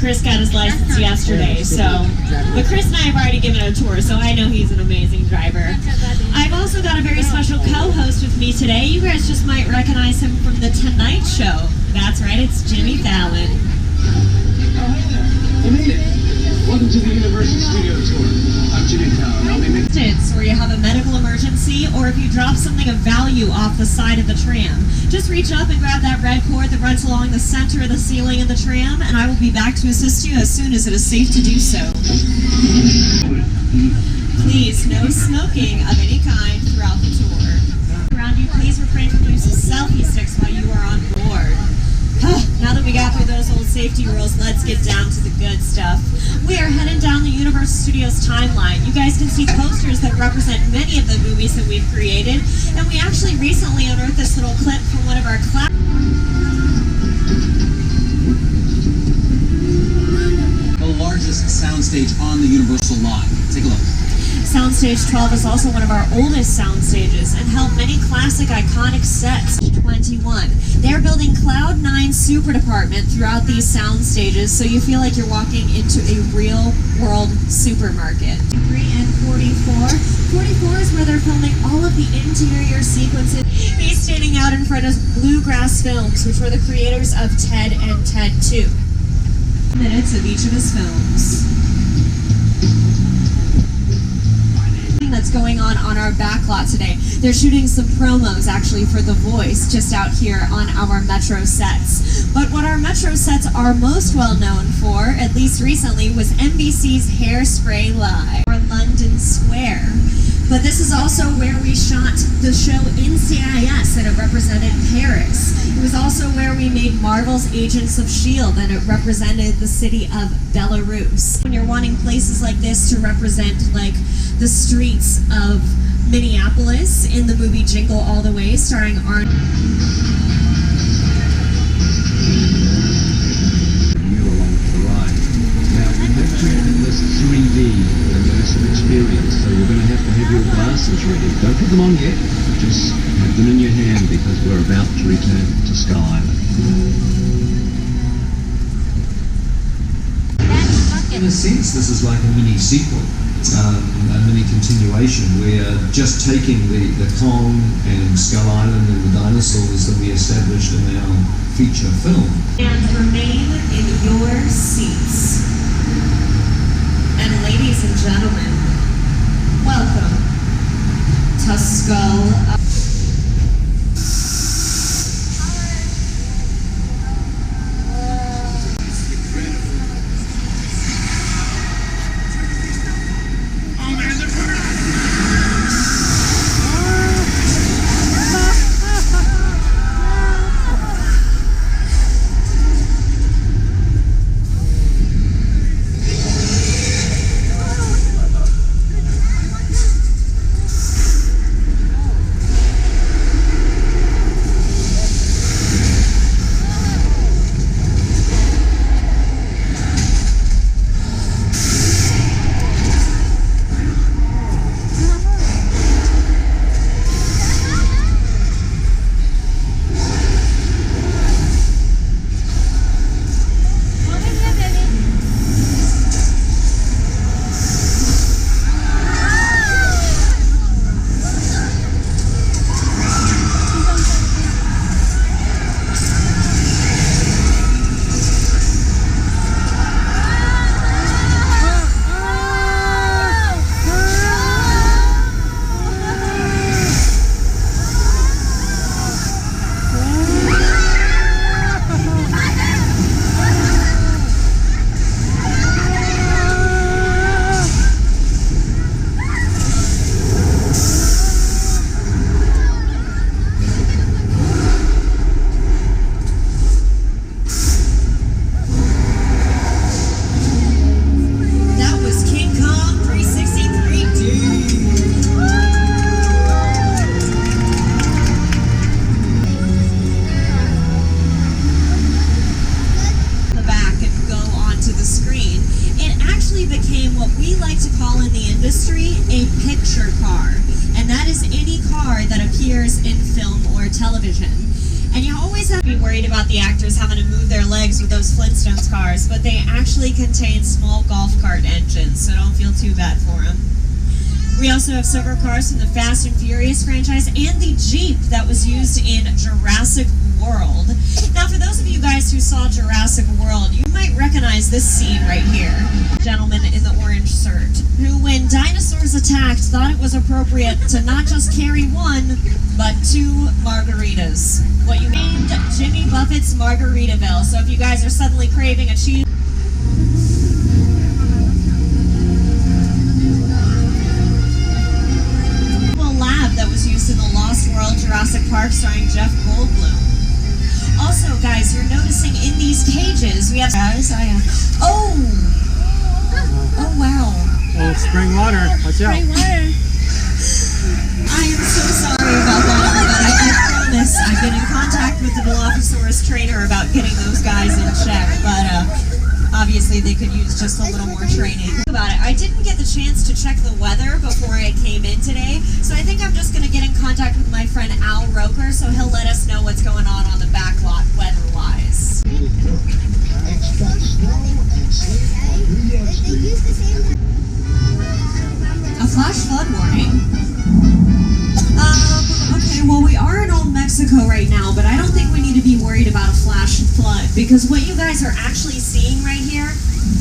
Chris got his license yesterday, but Chris and I have already given it a tour, so I know he's an amazing driver. I've also got a very special co-host with me today. You guys just might recognize him from the Tonight Show. That's right, it's Jimmy Fallon. Oh, hey there. You made it. Welcome to the Universal Studio Tour. I'm Jimmy Fallon. I'll be making where you have a medical emergency, or if you drop something of value off the side of the tram. Just reach up and grab that red cord that runs along the center of the ceiling of the tram, and I will be back to assist you as soon as it is safe to do so. Please, no smoking of any kind throughout the tour. Around you, please refrain from use of selfie sticks while you are on board. Now that we got through those old safety rules, let's get down to the good stuff. We are heading down the Universal Studios timeline. You guys can see posters that represent many of the movies that we've created, and we actually recently unearthed this little clip from one of our the largest soundstage on the Universal lot. Take a look. Soundstage 12 is also one of our oldest soundstages and held many classic iconic sets. 21. They're building Cloud 9 Super Department throughout these sound stages, so you feel like you're walking into a real world supermarket. 3 and 44. 44 is where they're filming all of the interior sequences. He's standing out in front of Bluegrass Films, which were the creators of Ted and Ted 2. Minutes of each of his films. That's going on our backlot today. They're shooting some promos actually for The Voice just out here on our Metro sets. But what our Metro sets are most well known for, at least recently, was NBC's Hairspray Live or London Square. But this is also where we shot the show NCIS and it represented Paris. It was also where we made Marvel's Agents of S.H.I.E.L.D. and it represented the city of Belarus. When you're wanting places like this to represent like the streets of Minneapolis in the movie Jingle All the Way starring Arnold. Along to the right. Now remember this 3D immersive experience, so you're going to have your glasses ready. Don't put them on yet, just have them in your hand because we're about to return to Skull Island. In a sense, this is like a mini sequel. A mini continuation. We're just taking the Kong and Skull Island and the dinosaurs that we established in our feature film. And remain in your seats. And ladies and gentlemen, welcome to Skull. And you always have to be worried about the actors having to move their legs with those Flintstones cars, but they actually contain small golf cart engines, so don't feel too bad for them. We also have several cars from the Fast and Furious franchise and the Jeep that was used in Jurassic World. Now, for those of you guys who saw Jurassic World, you might recognize this scene right here. Gentleman in the orange shirt, who, when dinosaurs attacked, thought it was appropriate to not just carry one, but 2 margaritas. What you named Jimmy Buffett's Margaritaville. So if you guys are suddenly craving a cheese... lab that was used in the Lost World Jurassic Park starring Jeff Goldblum. Also, guys, you're noticing in these cages, we have... Guys, Oh, wow. Oh, spring water. Watch out. Spring water. I am so sorry about that, everybody. I promise I've been in contact with the Dilophosaurus trainer about getting those guys in check, but obviously they could use just a little more training. Think about it. I didn't get the chance to check the weather before I came in today, so I think I'm just going to get in contact with my friend Al Roker, so he'll let us know what's going on the backlot weather-wise. Expect snow and sleet on New York Street. A flash flood warning. Okay, well, we are in Old Mexico right now, but I don't think we need to be worried about a flash flood, because what you guys are actually seeing right here,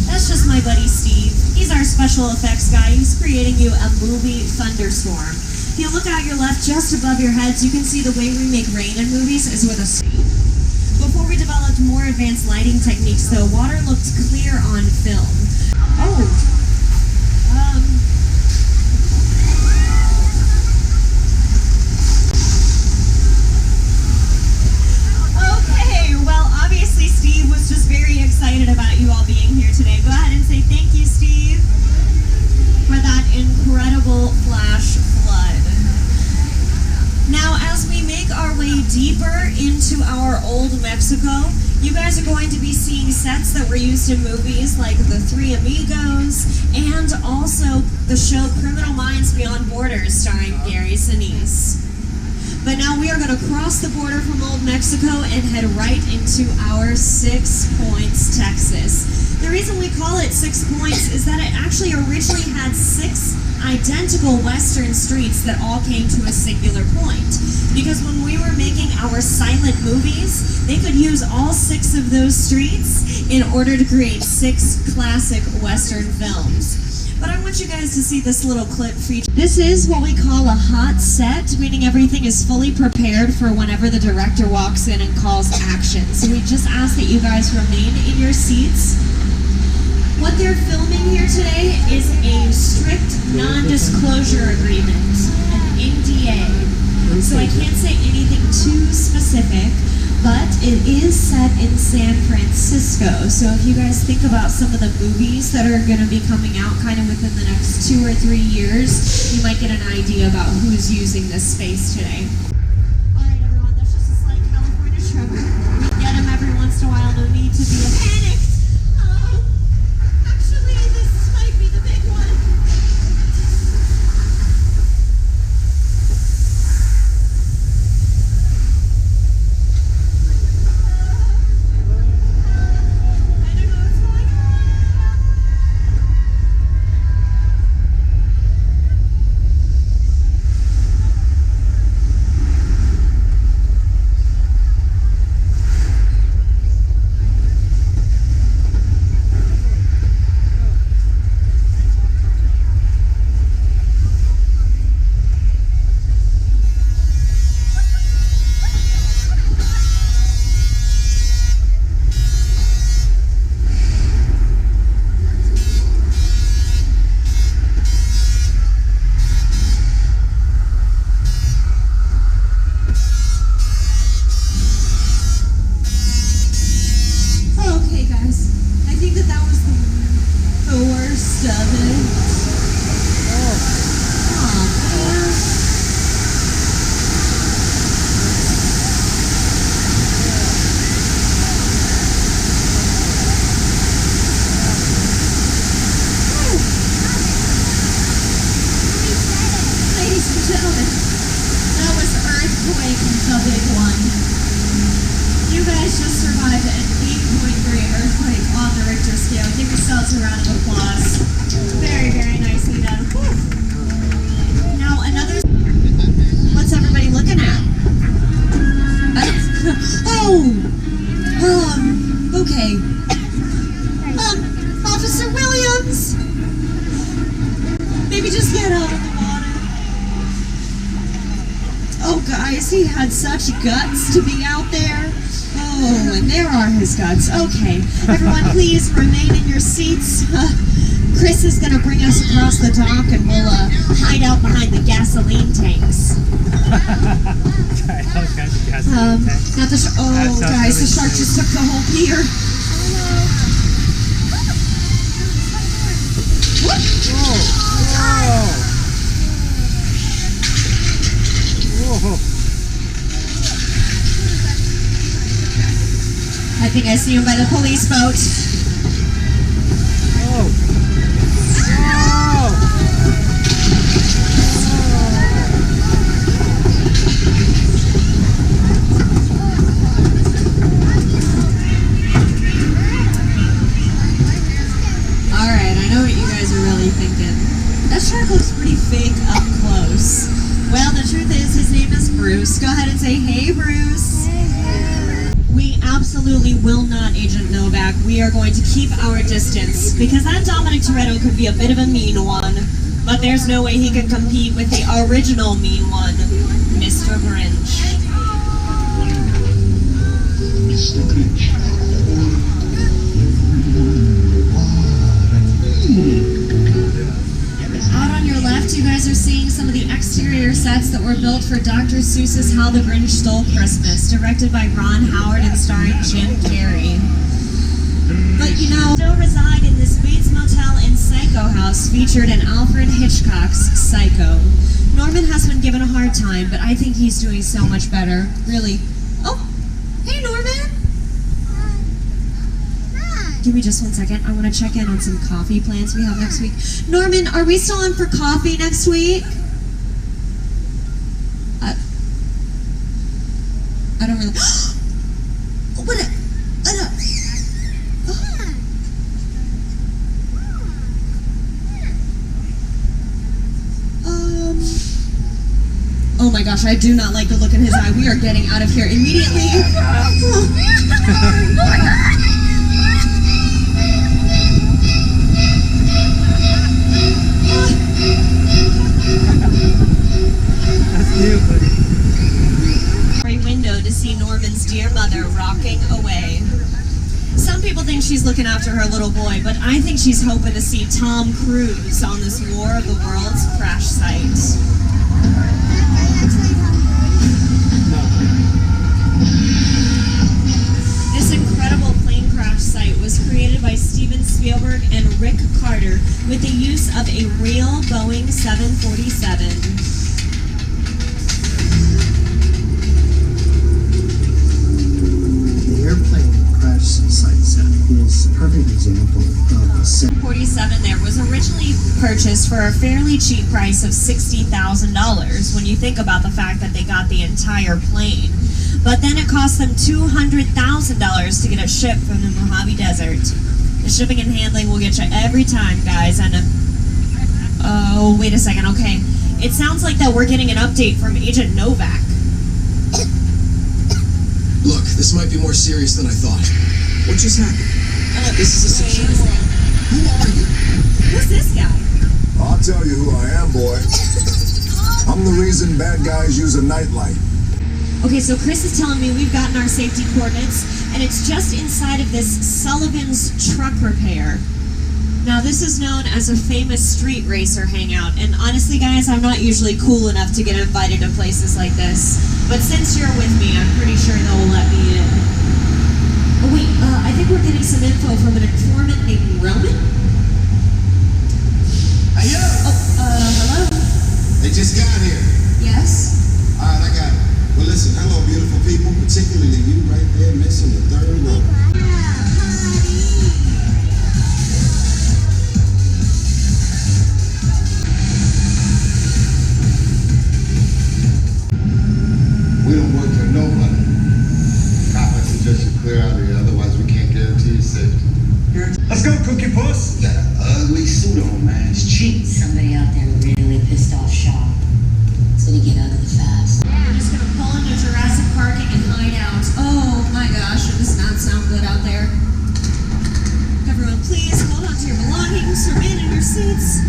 that's just my buddy Steve. He's our special effects guy. He's creating you a movie thunderstorm. If you look out your left, just above your heads, you can see the way we make rain in movies is with a screen. Before we developed more advanced lighting techniques, though, water looked clear on film. Okay, well, obviously Steve was just very excited about you all being here today. Go ahead and say thank you, Steve, for that incredible flash flood. Now, as we make our way deeper into our Old Mexico, you guys are going to be seeing sets that were used in movies like The Three Amigos and also the show Criminal Minds Beyond Borders starring Gary Sinise. But now we are going to cross the border from Old Mexico and head right into our 6 Points, Texas. The reason we call it 6 Points is that it actually originally had 6 identical western streets that all came to a singular point. Because when we were making our silent movies, they could use all 6 of those streets in order to create 6 classic western films. But I want you guys to see this little clip feature. This is what we call a hot set, meaning everything is fully prepared for whenever the director walks in and calls action. So we just ask that you guys remain in your seats. What they're filming here today is a strict non-disclosure agreement, an NDA. So I can't say anything too specific, but it is set in San Francisco. So if you guys think about some of the movies that are going to be coming out kind of within the next 2 or 3 years, you might get an idea about who's using this space today. All right, everyone, that's just a slight California trip. We get them every once in a while, no need to be panicked. Actually, this might be the big one. Thank you. Give yourselves a round of applause. Very, very nicely done. Whew. Now another. What's everybody looking at? Okay. Officer Williams. Maybe just get out of the water. Oh, guys, he had such guts to be out there. Oh, and there are his guts. Okay, everyone, please remain in your seats. Chris is going to bring us across the dock, and we'll hide out behind the gasoline tanks. Not the oh, guys, the shark just took the whole pier. I think I see him by the police boat. Alright, I know what you guys are really thinking. That shark looks pretty fake up close. Well, the truth is, his name is Bruce. Go ahead and say, hey, Bruce. We absolutely will not, Agent Novak. We are going to keep our distance, because that Dominic Toretto could be a bit of a mean one, but there's no way he can compete with the original mean one, Mr. Grinch. Mr. Grinch. Out on your left, you guys are seeing some of the exterior sets that were built for Dr. Seuss's How the Grinch Stole Christmas, directed by Ron Howard and starring Jim Carrey. But you know, still reside in this Bates Motel and Psycho house featured in Alfred Hitchcock's Psycho. Norman has been given a hard time, but I think he's doing so much better. Really. Oh, hey Norman! Give me just 1 second. I want to check in on some coffee plans we have next week. Norman, are we still in for coffee next week? I don't really. What a. Oh my gosh, I do not like the look in his eye. We are getting out of here immediately. Window to see Norman's dear mother rocking away. Some people think she's looking after her little boy, but I think she's hoping to see Tom Cruise on this War of the Worlds crash site. This incredible plane crash site was created by Steven Spielberg and Rick Carter with the use of a real Boeing 747. Site set is a perfect example of a set. 47 there was originally purchased for a fairly cheap price of $60,000 when you think about the fact that they got the entire plane. But then it cost them $200,000 to get it shipped from the Mojave Desert. The shipping and handling will get you every time, guys. And oh, wait a second. Okay, it sounds like that we're getting an update from Agent Novak. Look, this might be more serious than I thought. What just happened? This is a security. Who are you? Who's this guy? I'll tell you who I am, boy. I'm the reason bad guys use a nightlight. Okay, so Chris is telling me we've gotten our safety coordinates, and it's just inside of this Sullivan's Truck Repair. Now, this is known as a famous street racer hangout, and honestly, guys, I'm not usually cool enough to get invited to places like this. But since you're with me, I'm pretty sure they'll let me in. Oh, wait, I think we're getting some info from an informant named Roman? Hey, yo! Oh, hello? They just got here. Yes? All right, I got it. Well, listen, hello, beautiful people, particularly you right there missing the third row. We don't work for nobody. Cop, I suggest you clear out of here, otherwise we can't guarantee your safety. Let's go! out there. Everyone, please hold on to your belongings, remain in your seats.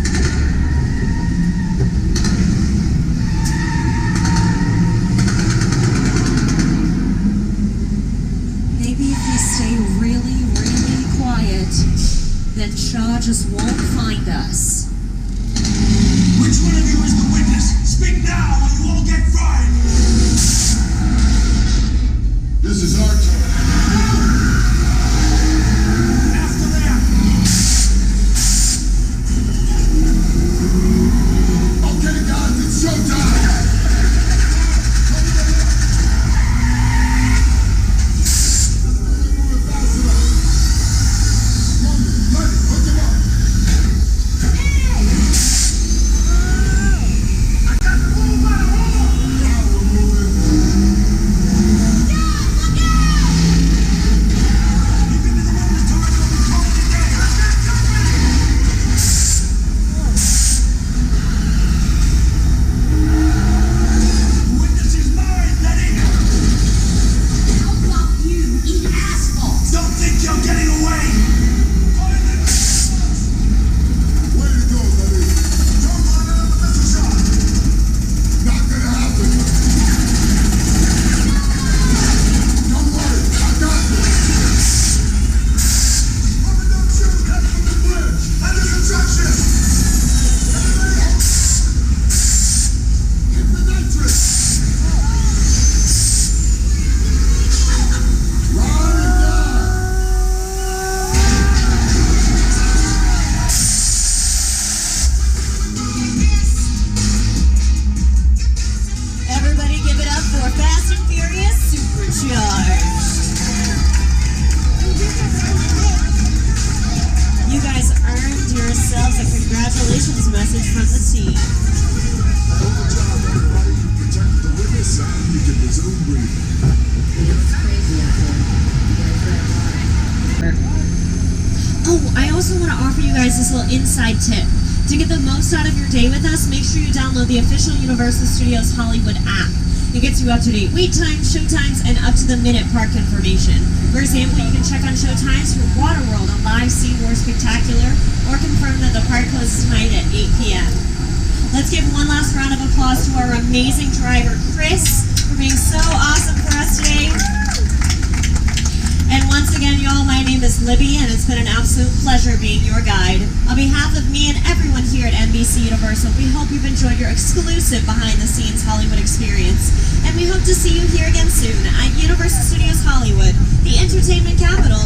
Maybe if we stay really, really quiet, then Shaw just won't find us. Which one of you is the witness? Speak now or you all get fried! This is our turn. After them! Okay, guys, it's showtime. Inside tip. To get the most out of your day with us, make sure you download the official Universal Studios Hollywood app. It gets you up-to-date wait times, show times, and up-to-the-minute park information. For example, you can check on show times for Waterworld, a live SeaWorld spectacular, or confirm that the park closes tonight at 8 p.m. Let's give one last round of applause to our amazing driver, Chris, for being so awesome for us today. And once again, y'all, my name is Libby, and it's been an absolute pleasure being your guide. On behalf of me and everyone here at NBC Universal, we hope you've enjoyed your exclusive behind-the-scenes Hollywood experience. And we hope to see you here again soon at Universal Studios Hollywood, the entertainment capital